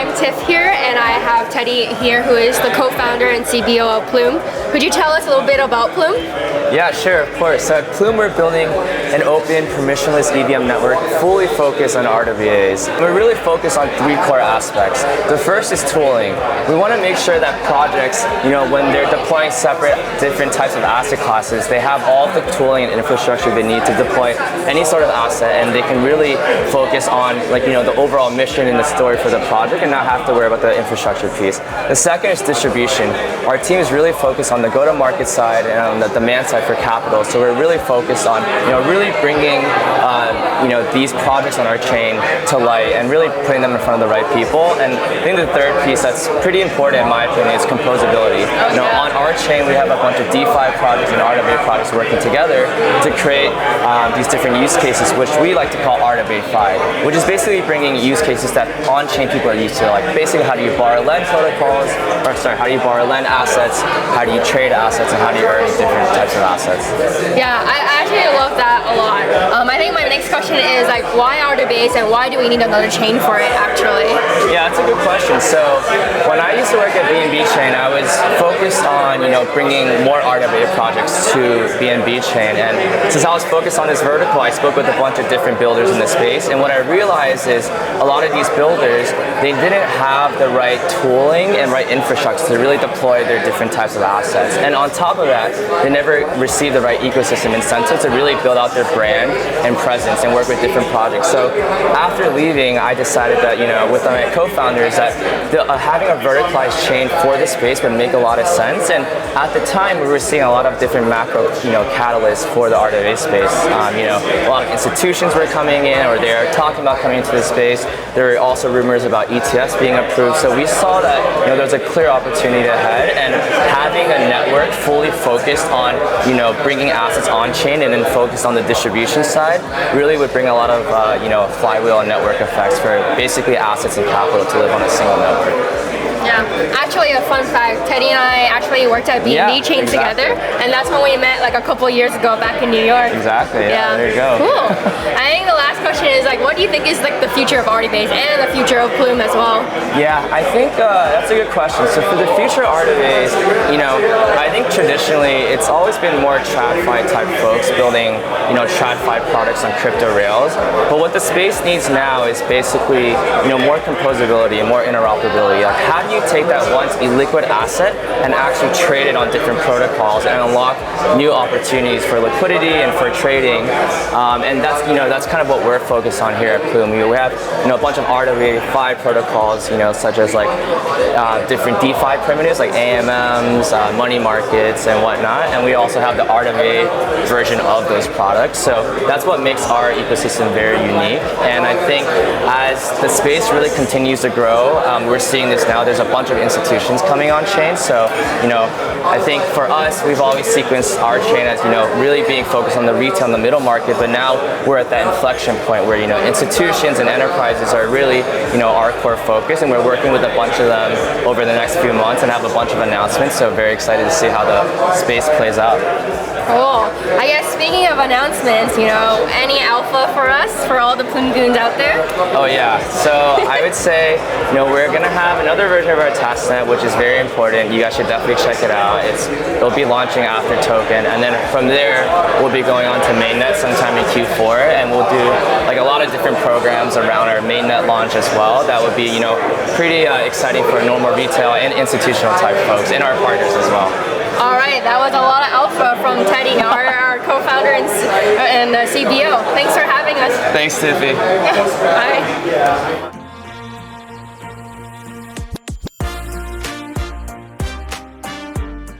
I'm Tiff here, and I have Teddy here, who is the co-founder and CBO of Plume. Could you tell us a little bit about Plume? Yeah, sure, of course. So at Plume, we're building an open, permissionless EVM network fully focused on RWAs. We're really focused on three core aspects. The first is tooling. We want to make sure that projects, when they're deploying separate, different types of asset classes, they have all the tooling and infrastructure they need to deploy any sort of asset, and they can really focus on, the overall mission and the story for the project and not have to worry about the infrastructure piece. The second is distribution. Our team is really focused on the go-to-market side and on the demand side for capital. So we're really focused on, really bringing, these projects on our chain to light and really putting them in front of the right people. And I think the third piece that's pretty important in my opinion is composability. On our chain we have a bunch of DeFi projects and RWA projects working together to create these different use cases, which we like to call RWA-fi, which is basically bringing use cases that on-chain people are used to, like basically how do you borrow lend protocols, how do you borrow lend assets, how do you trade assets, and how do you earn different types of assets. Yeah, I actually love that a lot. I think my next question is why RWAs and why do we need another chain for it actually? Yeah, that's a good question. So when I used to work at BNB Chain, I was focused on bringing more RWA projects to BNB Chain, and since I was focused on this vertical, I spoke with a bunch of different builders in the space, and what I realized is a lot of these builders, they didn't have the right tooling and right infrastructure to really deploy their different types of assets. And on top of that, they never received the right ecosystem incentives to really build out their brand and presence and work with different projects. So after leaving, I decided that, with my co-founders, that having a verticalized chain for the space would make a lot of sense. And at the time, we were seeing a lot of different macro, catalysts for the RWA space. A lot of institutions were coming in, or they're talking about coming into the space. There were also rumors about ETFs being approved. So we saw that, there's a clear opportunity ahead, and having a network fully focused on, bringing assets on chain and then focused on the distribution side really would bring a lot of, flywheel and network effects for basically assets and capital to live on a single network. Yeah, actually a fun fact, Teddy and I actually worked at BNB Chain together, and that's when we met a couple years ago back in New York. Exactly, yeah. There you go. Cool. I think the last question is what do you think is the future of RWAs and the future of Plume as well? Yeah, I think that's a good question. So for the future of RWAs, I think traditionally it's always been more TradFi type folks building, TradFi products on crypto rails. But what the space needs now is basically, more composability and more interoperability. How do you take that once illiquid asset and actually trade it on different protocols and unlock new opportunities for liquidity and for trading? And that's kind of what we're focused on here at Plume. We have a bunch of RWA-fi protocols, such as different DeFi primitives like AMMs, money markets, and whatnot. And we also have the RWA version of those products. So that's what makes our ecosystem very unique. And I think as the space really continues to grow, we're seeing this now. There's a bunch of institutions coming on chain. So, I think for us, we've always sequenced our chain as, really being focused on the retail and the middle market. But now we're at that inflection point where, institutions and enterprises are really, our core focus. And we're working with a bunch of them over the next few months and have a bunch of announcements. So very excited to see how the space plays out. Cool. I guess speaking of announcements, any alpha for us, for all the Plume goons out there? Oh yeah. So I would say, we're going to have another version of our testnet, which is very important. You guys should definitely check it out. It'll be launching after token, and then from there we'll be going on to mainnet sometime in Q4, and we'll do a lot of different programs around our mainnet launch as well. That would be pretty exciting for normal retail and institutional type folks and our partners as well. All right, that was a lot of alpha from Teddy, our co-founder and CBO. Thanks for having us. Thanks, Tiffy. Bye.